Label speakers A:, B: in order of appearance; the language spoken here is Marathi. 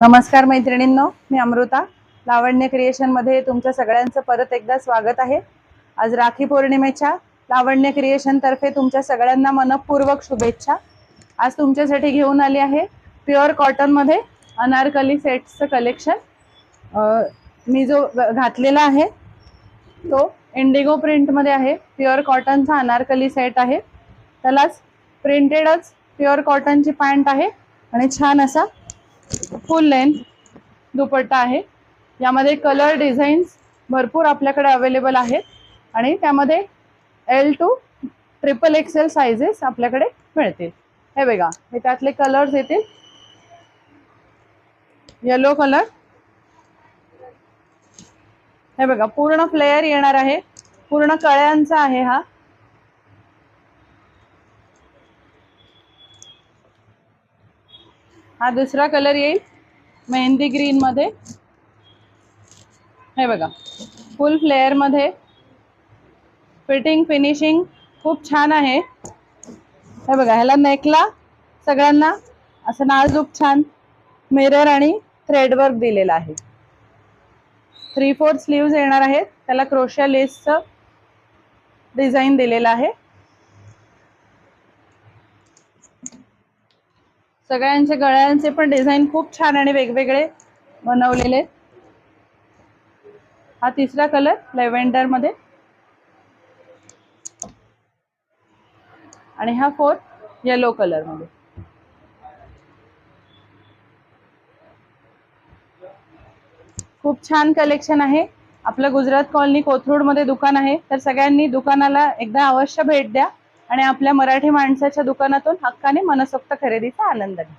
A: नमस्कार मैत्रिणींनो, मी अमृता. लावण्य क्रिएशन मध्ये तुमच्या सगळ्यांचं परत एकदा स्वागत आहे. आज राखी पौर्णिमेच्या लावण्य क्रिएशन तर्फे तुमच्या सगळ्यांना मनपूर्वक शुभेच्छा. आज तुमच्यासाठी घेऊन आली आहे प्युअर कॉटन मध्ये अनारकली सेट्सचं कलेक्शन. मी जो घातलेला आहे तो इंडिगो प्रिंट मध्ये आहे. प्युअर कॉटनचा अनारकली सेट आहे. त्यालाच प्रिंटेडच प्युअर कॉटनची पॅन्ट आहे आणि छान असा फुल लेंथ दुपट्टा आहे. यामध्ये कलर डिझाईन्स भरपूर आपल्याकडे अवेलेबल आहेत आणि त्यामध्ये L to XXL साइजेस आपल्याकडे मिळतील. हे बघा, हे त्यातले कलर्स येतील. येलो कलर, हे बघा पूर्ण फ्लेअर येणार आहे, पूर्ण कळ्यांचा आहे हा. हा दुसरा कलर येईल मेहंदी ग्रीन मध्ये. हे बघा फुल फ्लेअर मध्ये, फिटिंग फिनिशिंग खूप छान आहे. हे बघा, ह्याला नेकला सगळ्यांना असं नाजूक छान मिरर आणि थ्रेड वर्क दिलेला आहे. 3/4 स्लीव्ज येणार आहेत. त्याला क्रोशिया लेसचं डिझाईन दिलेलं आहे. सगळ्यांचे गळ्यांचे पण डिझाईन खूप छान आणि वेगवेगळे बनवलेले. हा तिसरा कलर लेव्हेंडर मध्ये आणि हा फोर्थ येलो कलर मध्ये. खूप छान कलेक्शन आहे. आपलं गुजरात कॉलनी कोथरूड मध्ये दुकान आहे, तर सगळ्यांनी दुकानाला एकदा अवश्य भेट द्या आणि आपल्या मराठी माणसाच्या दुकानातून हक्काने मनसोक्त खरेदीचा आनंद घ्या.